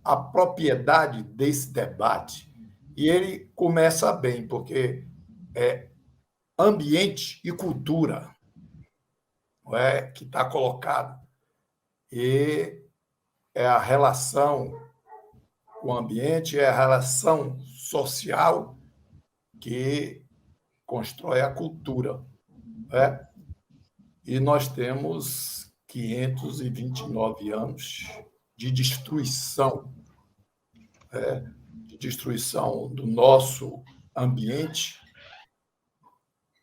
a propriedade desse debate. E ele começa bem, porque é ambiente e cultura, não é, que está colocado. E é a relação com o ambiente, é a relação social que constrói a cultura. Né? E nós temos 529 anos de destruição, de destruição do nosso ambiente,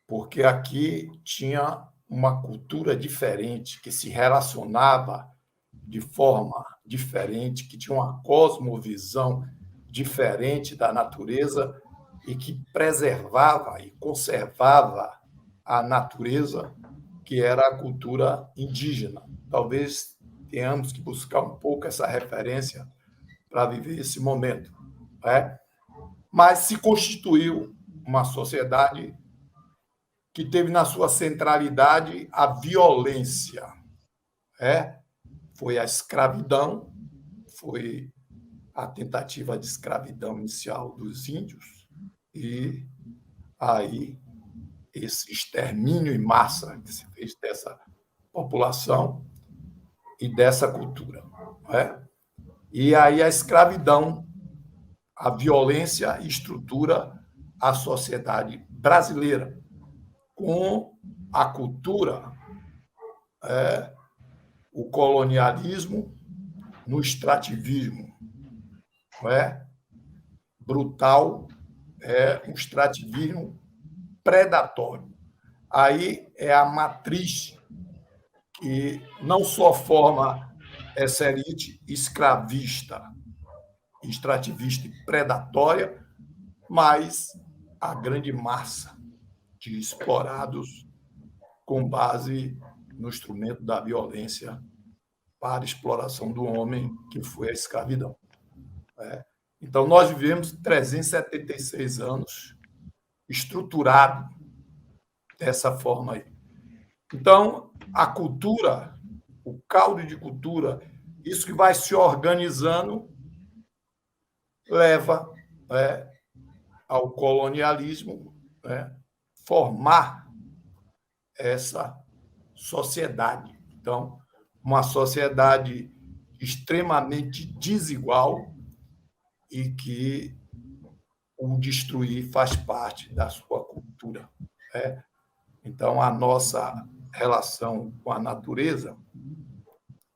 porque aqui tinha uma cultura diferente, que se relacionava de forma diferente, que tinha uma cosmovisão diferente da natureza e que preservava e conservava a natureza, que era a cultura indígena. Talvez tenhamos que buscar um pouco essa referência para viver esse momento. Né? Mas se constituiu uma sociedade que teve na sua centralidade a violência. Foi a escravidão, foi a tentativa de escravidão inicial dos índios, e aí esse extermínio em massa que se fez dessa população e dessa cultura. E aí a escravidão, a violência estrutura a sociedade brasileira com a cultura, o colonialismo no extrativismo, brutal, um extrativismo predatório. Aí é a matriz que não só forma essa elite escravista, extrativista e predatória, mas a grande massa de explorados com base no instrumento da violência para a exploração do homem, que foi a escravidão. Então, nós vivemos 376 anos estruturado dessa forma aí. Então, a cultura, o caldo de cultura, isso que vai se organizando, leva ao colonialismo, formar essa sociedade. Então, uma sociedade extremamente desigual e que o destruir faz parte da sua cultura. Então, a nossa relação com a natureza,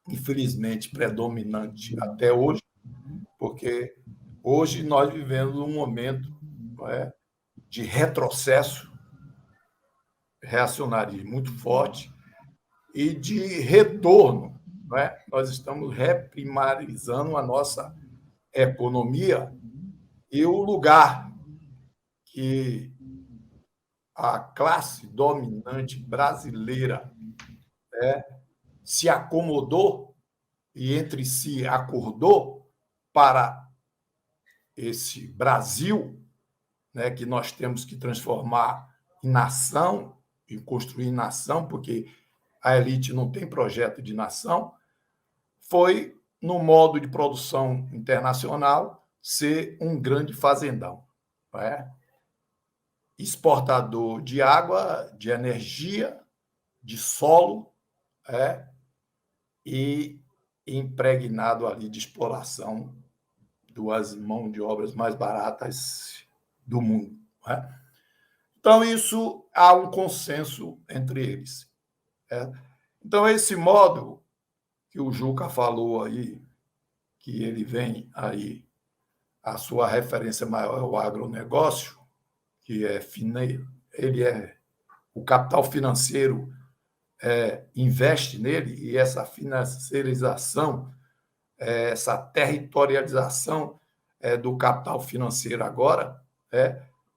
infelizmente, predominante até hoje, porque hoje nós vivemos um momento de retrocesso, reacionarismo muito forte, e de retorno. Nós estamos reprimarizando a nossa economia e o lugar que a classe dominante brasileira se acomodou e entre si acordou para esse Brasil, que nós temos que transformar em nação e construir nação, porque a elite não tem projeto de nação, foi, no modo de produção internacional, ser um grande fazendão. Exportador de água, de energia, de solo, e impregnado ali de exploração das mãos de obras mais baratas do mundo. Então, isso há um consenso entre eles. Então, esse modo que o Juca falou aí, que ele vem aí, a sua referência maior é o agronegócio, que é ele é o capital financeiro investe nele, e essa financiarização, essa territorialização do capital financeiro agora,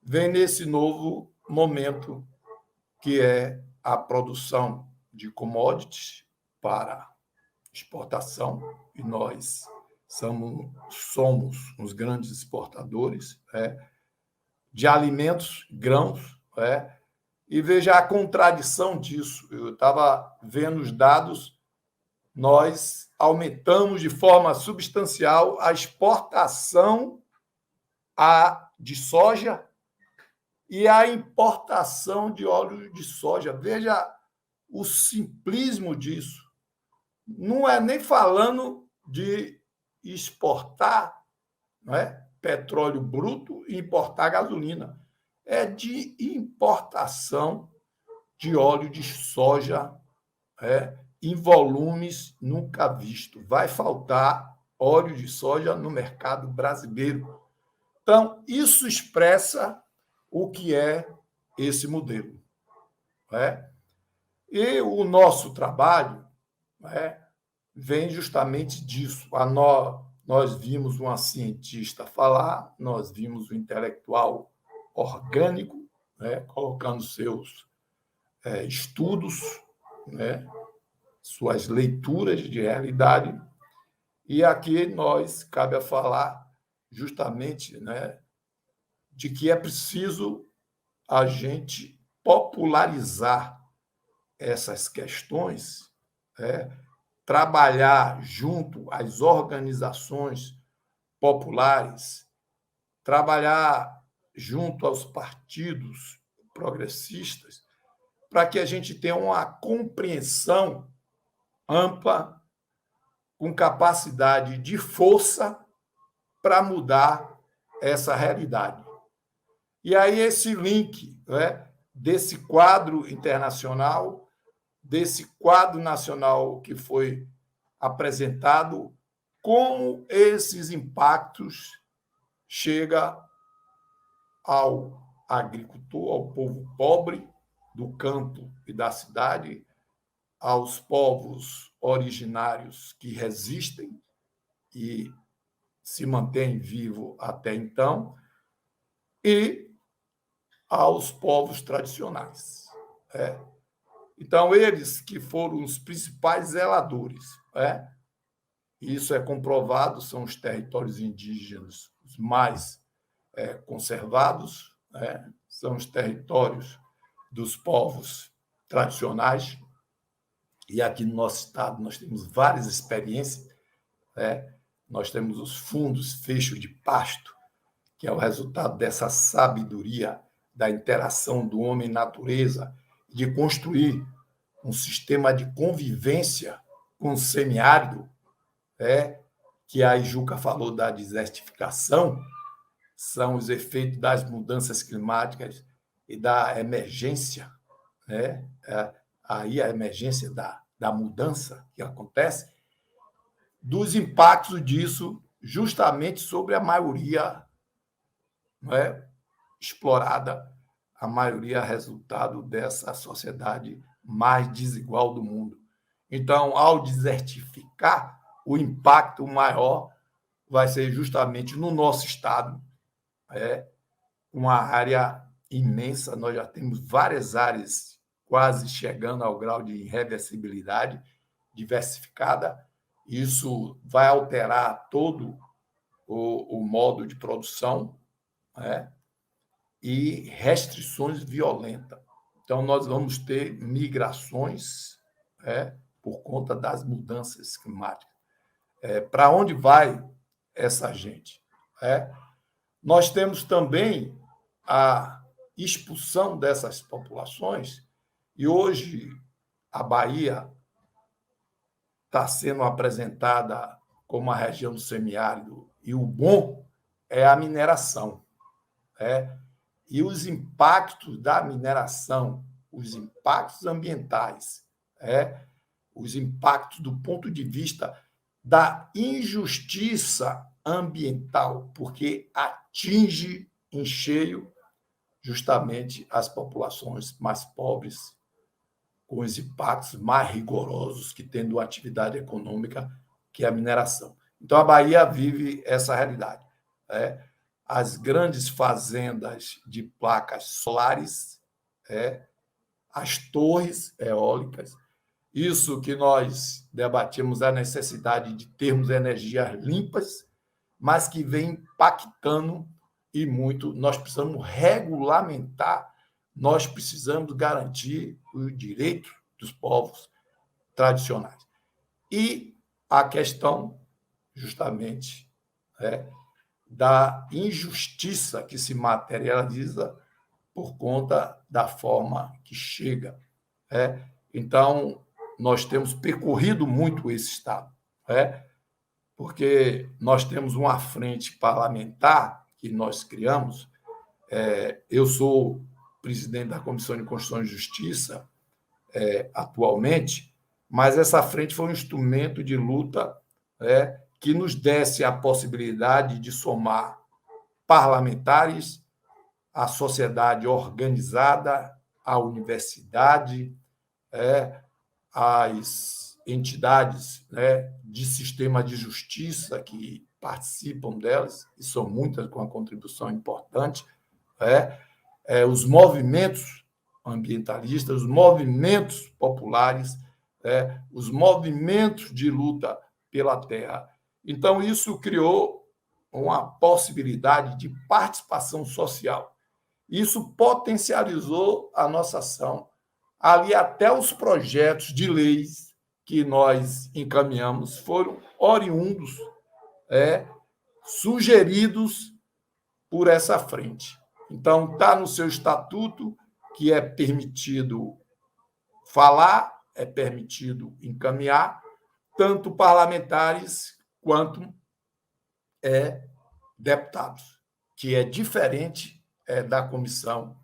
vem nesse novo momento que é a produção de commodities para exportação, e nós somos os grandes exportadores de alimentos, grãos, e veja a contradição disso. Eu estava vendo os dados nós aumentamos de forma substancial a exportação de soja e a importação de óleo de soja. Veja o simplismo disso. Não é nem falando de exportar, não é, petróleo bruto e importar gasolina. É de importação de óleo de soja em volumes nunca vistos. Vai faltar óleo de soja no mercado brasileiro. Então, isso expressa o que é esse modelo. E o nosso trabalho vem justamente disso. Nós vimos uma cientista falar, nós vimos um intelectual orgânico, colocando seus estudos, suas leituras de realidade, e aqui cabe a falar justamente de que é preciso a gente popularizar essas questões, trabalhar junto às organizações populares, trabalhar junto aos partidos progressistas, para que a gente tenha uma compreensão ampla, com capacidade de força para mudar essa realidade. E aí esse link desse quadro internacional, desse quadro nacional que foi apresentado, como esses impactos chegam ao agricultor, ao povo pobre do campo e da cidade, aos povos originários que resistem e se mantêm vivos até então, e aos povos tradicionais. Então, eles que foram os principais zeladores. Isso é comprovado, são os territórios indígenas os mais conservados, são os territórios dos povos tradicionais. E aqui no nosso estado nós temos várias experiências. Nós temos os fundos feixos de pasto, que é o resultado dessa sabedoria da interação do homem e natureza, de construir um sistema de convivência com o semiárido, que a Juca falou da desertificação, são os efeitos das mudanças climáticas e da emergência, aí a emergência da mudança que acontece, dos impactos disso justamente sobre a maioria explorada, a maioria resultado dessa sociedade mais desigual do mundo. Então, ao desertificar, o impacto maior vai ser justamente no nosso estado, uma área imensa. Nós já temos várias áreas quase chegando ao grau de irreversibilidade diversificada. Isso vai alterar todo o modo de produção, e restrições violentas. Então, nós vamos ter migrações por conta das mudanças climáticas. Para onde vai essa gente? Nós temos também a expulsão dessas populações, e hoje a Bahia está sendo apresentada como a região do semiárido, e o bom é a mineração. E os impactos da mineração, os impactos ambientais, os impactos do ponto de vista da injustiça ambiental, porque atinge em cheio justamente as populações mais pobres, com os impactos mais rigorosos que tem uma atividade econômica, que é a mineração. Então, a Bahia vive essa realidade. As grandes fazendas de placas solares, as torres eólicas, isso que nós debatimos, a necessidade de termos energias limpas, mas que vem impactando e muito. Nós precisamos regulamentar, nós precisamos garantir o direito dos povos tradicionais. e a questão, justamente, da injustiça que se materializa por conta da forma que chega. Então, nós temos percorrido muito esse Estado, porque nós temos uma frente parlamentar que nós criamos. Eu sou presidente da Comissão de Constituição e Justiça atualmente, mas essa frente foi um instrumento de luta que nos desse a possibilidade de somar parlamentares, a sociedade organizada, a universidade, as entidades de sistema de justiça que participam delas, e são muitas com uma contribuição importante, os movimentos ambientalistas, os movimentos populares, os movimentos de luta pela terra. Então, isso criou uma possibilidade de participação social. Isso potencializou a nossa ação. Ali, até os projetos de leis que nós encaminhamos foram oriundos, sugeridos por essa frente. Então, está no seu estatuto que é permitido falar, é permitido encaminhar, tanto parlamentares quanto deputados, que é diferente da comissão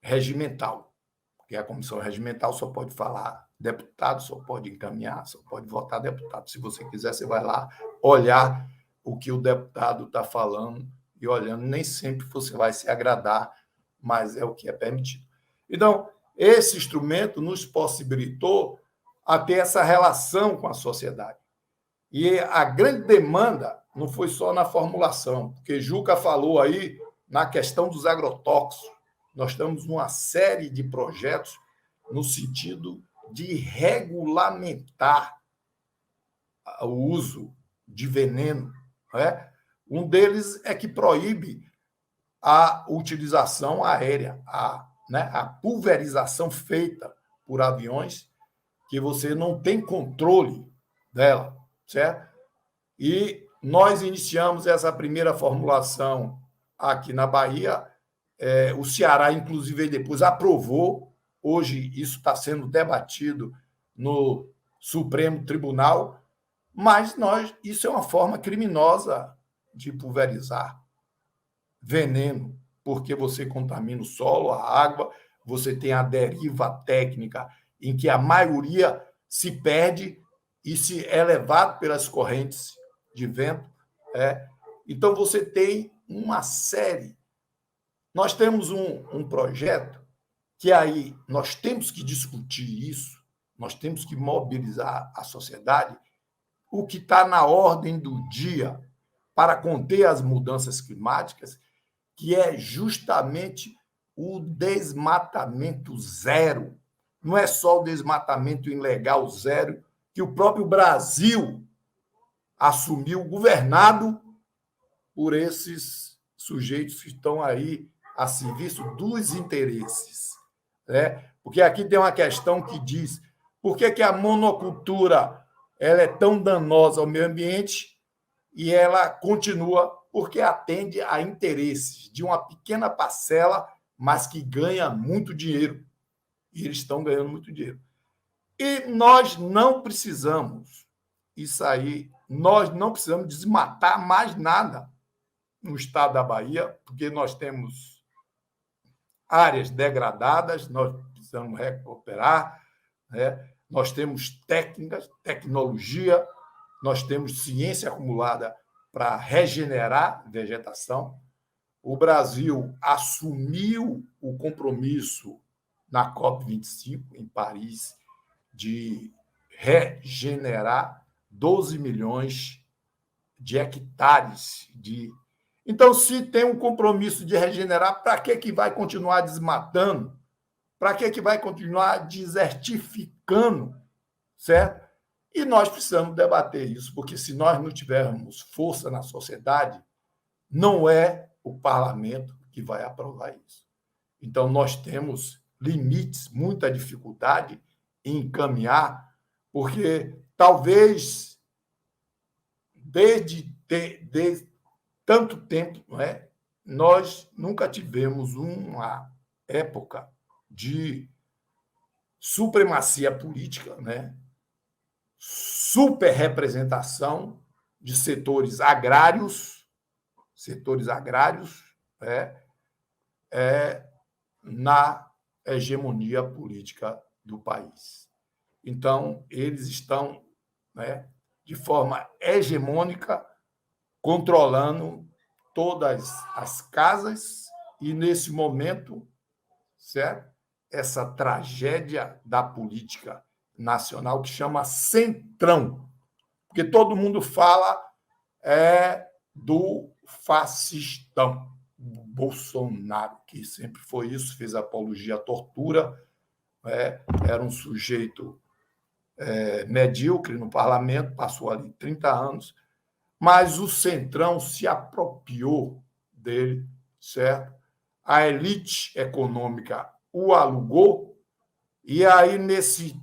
regimental, porque a comissão regimental só pode falar deputado, só pode encaminhar, só pode votar deputado. Se você quiser, você vai lá olhar o que o deputado está falando e olhando, nem sempre você vai se agradar, mas é o que é permitido. Então, esse instrumento nos possibilitou a ter essa relação com a sociedade. E a grande demanda não foi só na formulação, porque Juca falou aí na questão dos agrotóxicos. Nós temos uma série de projetos no sentido de regulamentar o uso de veneno. Um deles é que proíbe a utilização aérea, a pulverização feita por aviões, que você não tem controle dela, certo? E nós iniciamos essa primeira formulação aqui na Bahia. O Ceará, inclusive, depois aprovou. Hoje isso está sendo debatido no Supremo Tribunal, mas isso é uma forma criminosa de pulverizar veneno, porque você contamina o solo, a água, você tem a deriva técnica em que a maioria se perde e se é levado pelas correntes de vento. Então, você tem uma série. Nós temos um projeto que aí nós temos que discutir isso, nós temos que mobilizar a sociedade, o que está na ordem do dia para conter as mudanças climáticas, que é justamente o desmatamento zero. Não é só o desmatamento ilegal zero, que o próprio Brasil assumiu, governado por esses sujeitos que estão aí a serviço dos interesses. Porque aqui tem uma questão que diz por que a monocultura ela é tão danosa ao meio ambiente e ela continua, porque atende a interesses de uma pequena parcela, mas que ganha muito dinheiro. E eles estão ganhando muito dinheiro. E nós não precisamos, nós não precisamos desmatar mais nada no estado da Bahia, porque nós temos áreas degradadas, nós precisamos recuperar, nós temos técnicas, tecnologia, nós temos ciência acumulada para regenerar vegetação. O Brasil assumiu o compromisso na COP25, em Paris, de regenerar 12 milhões de hectares de... Então, se tem um compromisso de regenerar, para que vai continuar desmatando? Para que vai continuar desertificando? Certo? E nós precisamos debater isso, porque se nós não tivermos força na sociedade, não é o parlamento que vai aprovar isso. Então, nós temos limites, muita dificuldade em encaminhar, porque talvez desde tanto tempo, não é? Nós nunca tivemos uma época de supremacia política, né? Superrepresentação de setores agrários, né? Na hegemonia política do país. Então, eles estão, né, de forma hegemônica, controlando todas as casas e, nesse momento, certo? Essa tragédia da política nacional que chama Centrão, porque todo mundo fala do fascistão, Bolsonaro, que sempre foi isso, fez apologia à tortura, era um sujeito medíocre no parlamento, passou ali 30 anos, mas o Centrão se apropriou dele, certo? A elite econômica o alugou, e aí, nesse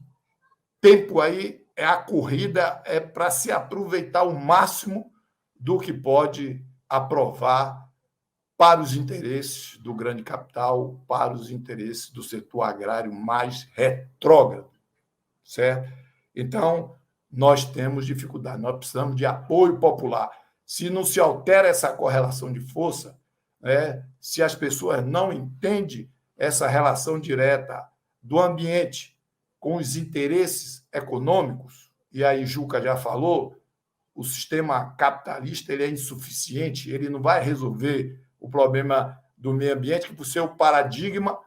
tempo aí, a corrida é para se aproveitar o máximo do que pode aprovar para os interesses do grande capital, para os interesses do setor agrário mais retrógrado, certo? Então, nós temos dificuldade, nós precisamos de apoio popular. Se não se altera essa correlação de força, se as pessoas não entendem essa relação direta do ambiente com os interesses econômicos, e aí Juca já falou, o sistema capitalista ele é insuficiente, ele não vai resolver o problema do meio ambiente, que, por seu paradigma,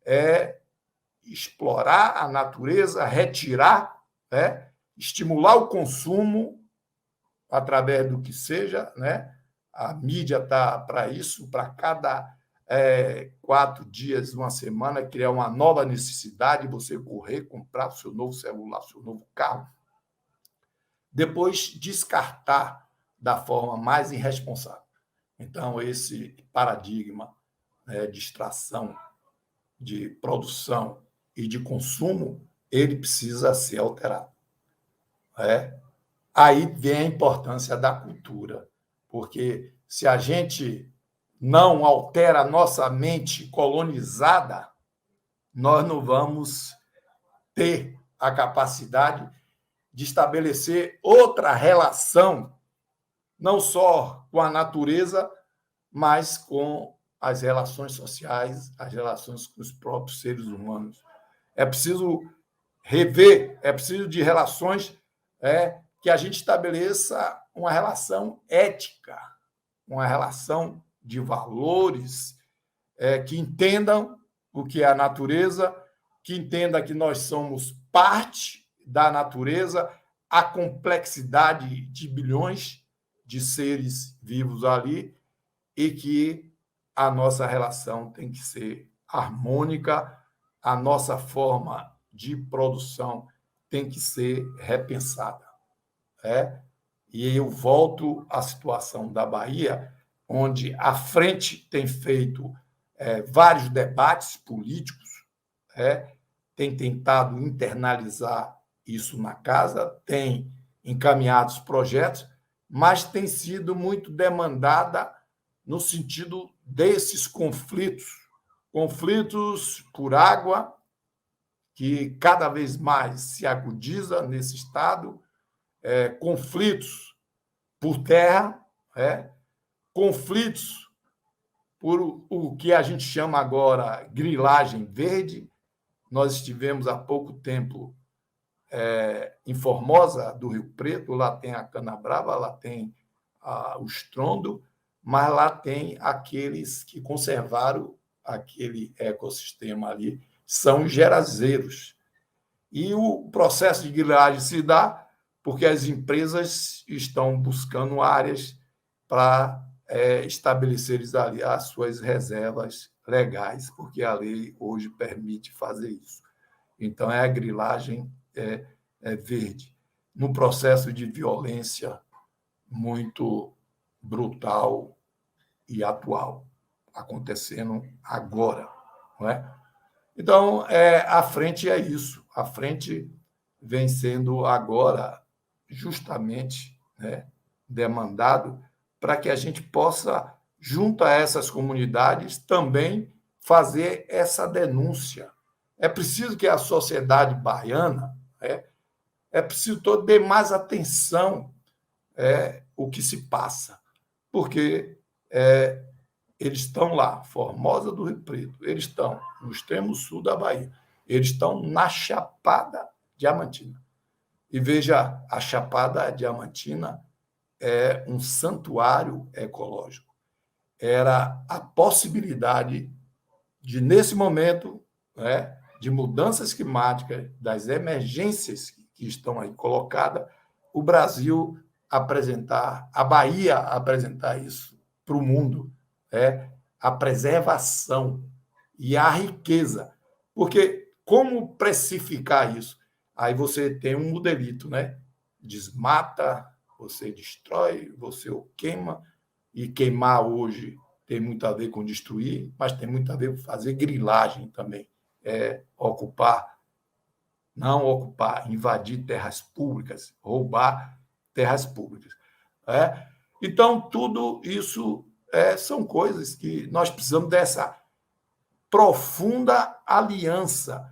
é explorar a natureza, retirar, estimular o consumo através do que seja, né? A mídia está para isso, para cada 4 dias, uma semana, criar uma nova necessidade, você correr, comprar o seu novo celular, o seu novo carro, depois descartar da forma mais irresponsável. Então, esse paradigma, de extração, de produção e de consumo, ele precisa ser alterado. Aí vem a importância da cultura, porque se a gente não altera a nossa mente colonizada, nós não vamos ter a capacidade de estabelecer outra relação, não só com a natureza, mas com as relações sociais, as relações com os próprios seres humanos. É preciso rever, é preciso de relações que a gente estabeleça uma relação ética, uma relação de valores, que entendam o que é a natureza, que entenda que nós somos parte da natureza, a complexidade de bilhões de seres vivos ali, e que a nossa relação tem que ser harmônica, a nossa forma de produção tem que ser repensada. E eu volto à situação da Bahia, onde a frente tem feito vários debates políticos, tem tentado internalizar isso na casa, tem encaminhado os projetos, mas tem sido muito demandada no sentido desses conflitos por água, que cada vez mais se agudiza nesse estado, conflitos por terra, conflitos por o que a gente chama agora grilagem verde. Nós estivemos há pouco tempo em Formosa, do Rio Preto, lá tem a cana-brava, lá tem o estrondo, mas lá tem aqueles que conservaram aquele ecossistema ali, são os gerazeiros. E o processo de grilagem se dá porque as empresas estão buscando áreas para estabelecer ali as suas reservas legais, porque a lei hoje permite fazer isso. Então, é a grilagem verde, num processo de violência muito brutal e atual, acontecendo agora. Não é? Então, a frente é isso. A frente vem sendo agora justamente, né, demandado para que a gente possa, junto a essas comunidades, também fazer essa denúncia. É preciso que a sociedade baiana, é preciso todo dê mais atenção o que se passa, porque eles estão lá, Formosa do Rio Preto, eles estão no extremo sul da Bahia, eles estão na Chapada Diamantina. E veja, a Chapada Diamantina é um santuário ecológico. Era a possibilidade de, nesse momento, de mudanças climáticas, das emergências que estão aí colocadas, o Brasil apresentar, a Bahia apresentar isso para o mundo, a preservação e a riqueza. Porque como precificar isso? Aí você tem um modelito, né? Desmata, você destrói, você o queima, e queimar hoje tem muito a ver com destruir, mas tem muito a ver com fazer grilagem também. Não ocupar, invadir terras públicas, roubar terras públicas. Então, tudo isso são coisas que nós precisamos dessa profunda aliança,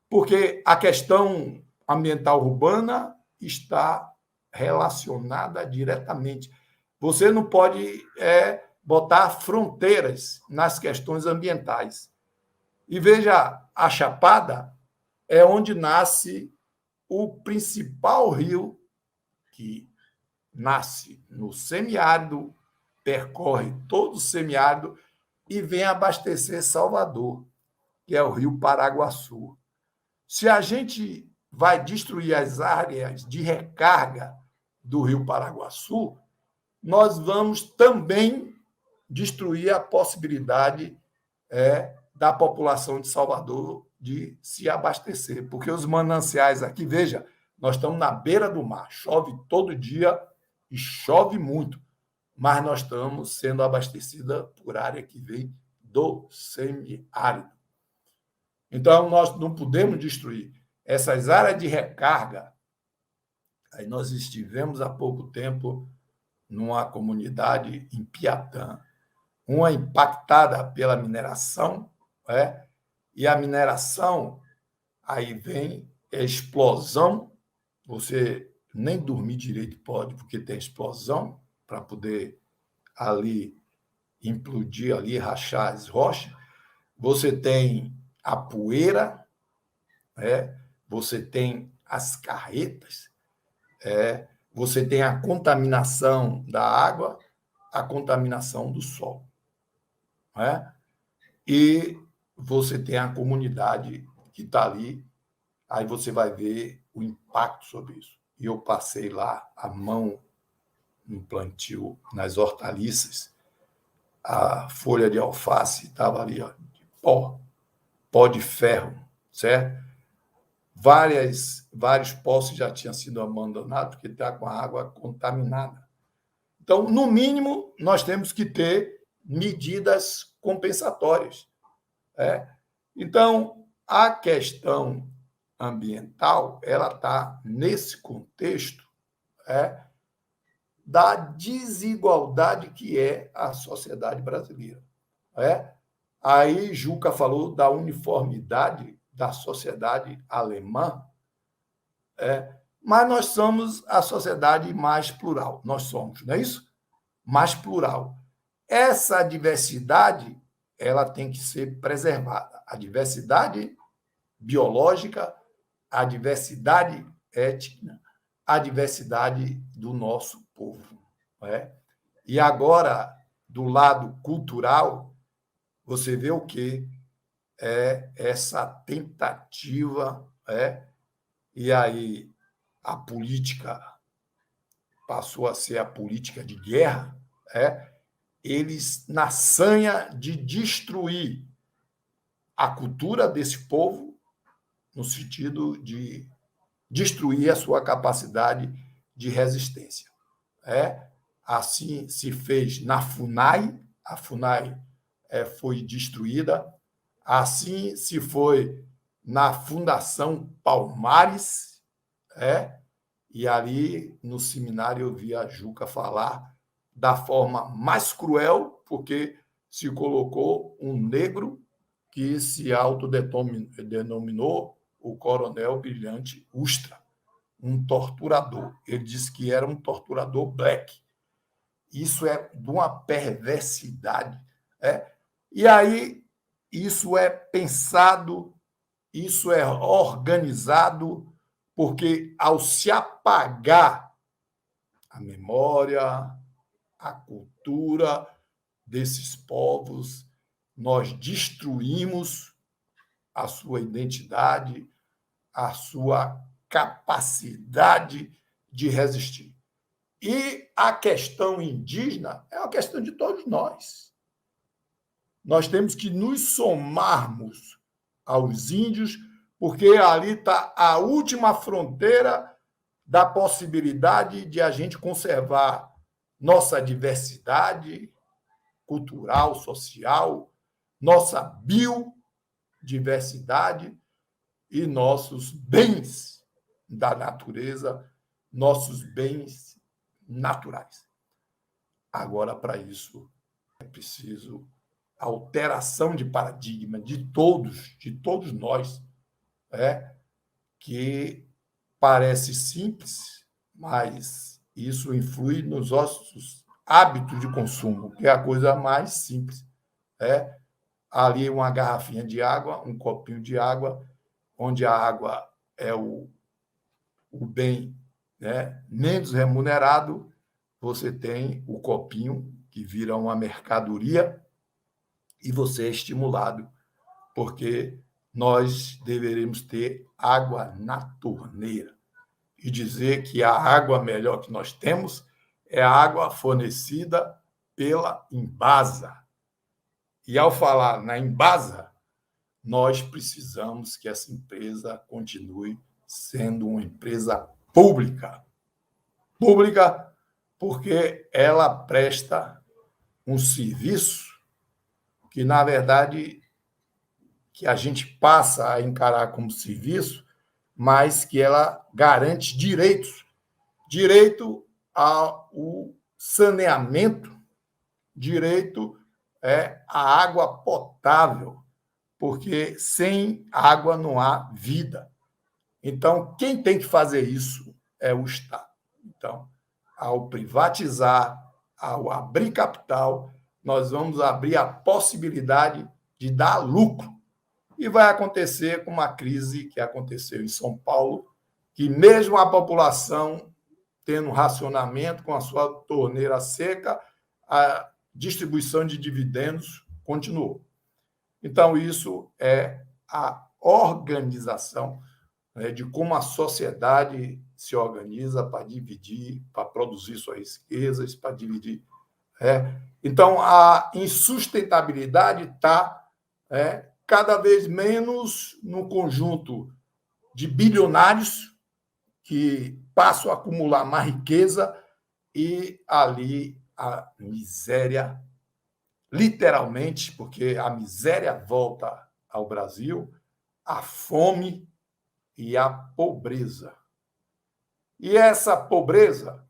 porque a questão ambiental urbana está relacionada diretamente. Você não pode botar fronteiras nas questões ambientais. E veja, a Chapada é onde nasce o principal rio que nasce no semiárido, percorre todo o semiárido e vem abastecer Salvador, que é o rio Paraguaçu. Se a gente vai destruir as áreas de recarga do rio Paraguaçu, nós vamos também destruir a possibilidade da população de Salvador de se abastecer, porque os mananciais aqui, veja, nós estamos na beira do mar, chove todo dia e chove muito, mas nós estamos sendo abastecidos por área que vem do semiárido. Então, nós não podemos destruir essas áreas de recarga. Aí nós estivemos há pouco tempo numa comunidade em Piatã, uma impactada pela mineração, e a mineração, aí vem a explosão, você nem dormir direito pode, porque tem explosão, para poder ali implodir, ali rachar as rochas. Você tem a poeira, você tem as carretas, você tem a contaminação da água, a contaminação do sol. E você tem a comunidade que está ali, aí você vai ver o impacto sobre isso. E eu passei lá a mão no plantio, nas hortaliças, a folha de alface estava ali, de pó de ferro, certo? Vários poços já tinham sido abandonados porque está com a água contaminada. Então, no mínimo, nós temos que ter medidas compensatórias. Então, a questão ambiental ela está nesse contexto da desigualdade que é a sociedade brasileira. Aí Juca falou da uniformidade da sociedade alemã, mas nós somos a sociedade mais plural. Nós somos, não é isso? Mais plural. Essa diversidade ela tem que ser preservada. A diversidade biológica, a diversidade étnica, a diversidade do nosso povo. E agora, do lado cultural, você vê o que é essa tentativa, e aí a política passou a ser a política de guerra, eles, na sanha de destruir a cultura desse povo, no sentido de destruir a sua capacidade de resistência. Assim se fez na FUNAI, a FUNAI foi destruída, assim se foi na Fundação Palmares, E ali, no seminário, eu vi a Juca falar da forma mais cruel, porque se colocou um negro que se autodenominou o Coronel Brilhante Ustra, um torturador. Ele disse que era um torturador black. Isso é de uma perversidade. E aí, isso é pensado, isso é organizado, porque ao se apagar a memória, a cultura desses povos, nós destruímos a sua identidade, a sua capacidade de resistir. E a questão indígena é uma questão de todos nós. Nós temos que nos somarmos aos índios, porque ali está a última fronteira da possibilidade de a gente conservar nossa diversidade cultural, social, nossa biodiversidade e nossos bens da natureza, nossos bens naturais. Agora, para isso, é preciso alteração de paradigma de todos nós, que parece simples, mas isso influi nos nossos hábitos de consumo, que é a coisa mais simples. Ali uma garrafinha de água, um copinho de água, onde a água é o bem, menos remunerado, você tem o copinho, que vira uma mercadoria, e você é estimulado, porque nós deveríamos ter água na torneira. E dizer que a água melhor que nós temos é a água fornecida pela Embasa. E, ao falar na Embasa, nós precisamos que essa empresa continue sendo uma empresa pública. Pública porque ela presta um serviço que, na verdade, que a gente passa a encarar como serviço, mas que ela garante direitos. Direito ao saneamento, direito à água potável, porque sem água não há vida. Então, quem tem que fazer isso é o Estado. Então, ao privatizar, ao abrir capital, nós vamos abrir a possibilidade de dar lucro. E vai acontecer com uma crise que aconteceu em São Paulo, que mesmo a população tendo racionamento com a sua torneira seca, a distribuição de dividendos continuou. Então, isso é a organização, de como a sociedade se organiza para dividir, para produzir suas riquezas, para dividir. Então, a insustentabilidade está cada vez menos no conjunto de bilionários que passam a acumular mais riqueza e ali a miséria, literalmente, porque a miséria volta ao Brasil, a fome e a pobreza. E essa pobreza,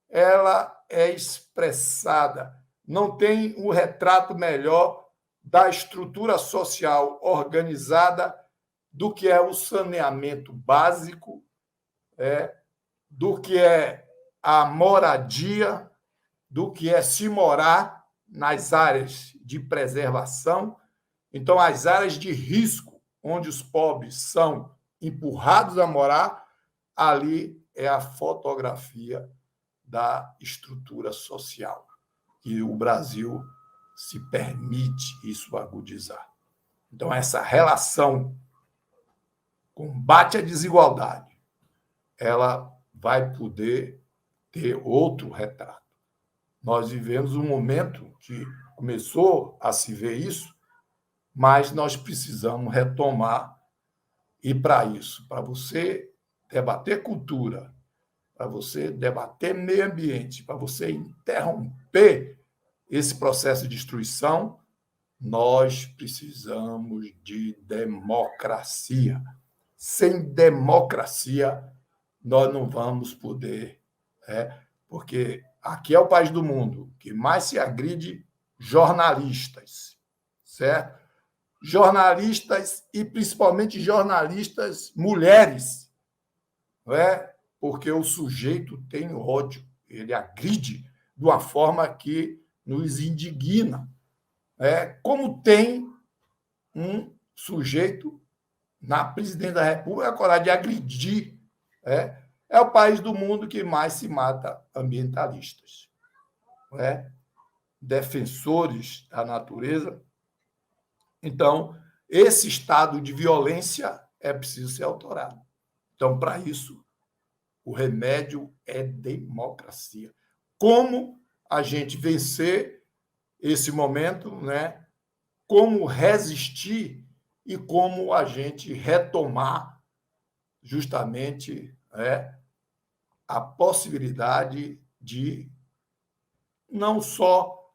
ela é expressada, não tem um retrato melhor da estrutura social organizada do que é o saneamento básico, do que é a moradia, do que é se morar nas áreas de preservação. Então, as áreas de risco, onde os pobres são empurrados a morar, ali é a fotografia da estrutura social, que o Brasil se permite isso agudizar. Então, essa relação combate à desigualdade, ela vai poder ter outro retrato. Nós vivemos um momento que começou a se ver isso, mas nós precisamos retomar. E, para isso, para você debater cultura, para você debater meio ambiente, para você interromper esse processo de destruição, nós precisamos de democracia. Sem democracia, nós não vamos poder, porque aqui é o país do mundo que mais se agride jornalistas, certo? Jornalistas e principalmente jornalistas mulheres, não é? Porque o sujeito tem ódio, ele agride de uma forma que nos indigna, como tem um sujeito na presidência da República a coragem de agredir. É o país do mundo que mais se mata ambientalistas, defensores da natureza. Então, esse estado de violência é preciso ser alterado. Então, para isso, o remédio é democracia. Como a gente vencer esse momento, como resistir e como a gente retomar justamente a possibilidade de não só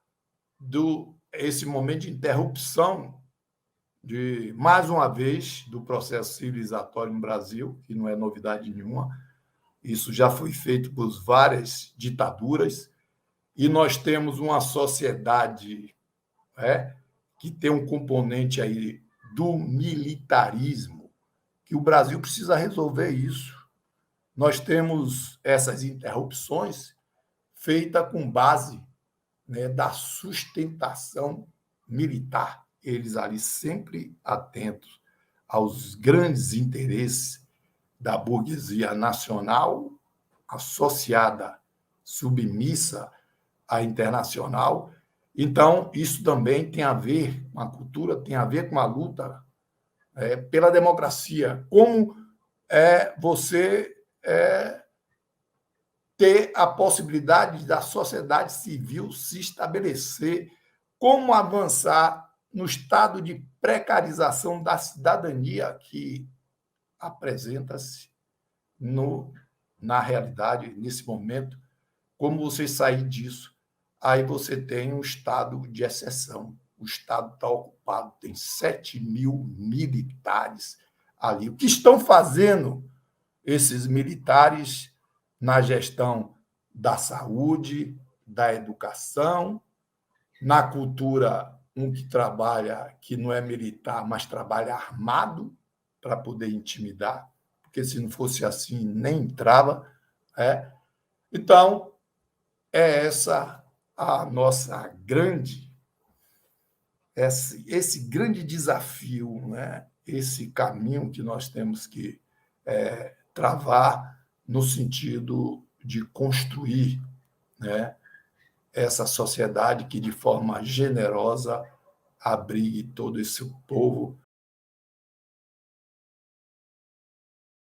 esse momento de interrupção de, mais uma vez, do processo civilizatório no Brasil, que não é novidade nenhuma, isso já foi feito por várias ditaduras, e nós temos uma sociedade que tem um componente aí do militarismo, que o Brasil precisa resolver isso. Nós temos essas interrupções feitas com base da sustentação militar, eles ali sempre atentos aos grandes interesses da burguesia nacional, associada, submissa à internacional. Então, isso também tem a ver com a cultura, tem a ver com a luta pela democracia. Como você ter a possibilidade da sociedade civil se estabelecer, como avançar no estado de precarização da cidadania que apresenta-se na realidade, nesse momento, como você sair disso. Aí você tem um estado de exceção. O Estado está ocupado, tem 7.000 militares ali. O que estão fazendo esses militares na gestão da saúde, da educação, na cultura, um que trabalha, que não é militar, mas trabalha armado para poder intimidar, porque se não fosse assim, nem entrava. Então, é essa a nossa esse grande desafio, esse caminho que nós temos que travar no sentido de construir essa sociedade que, de forma generosa, abrigue todo esse povo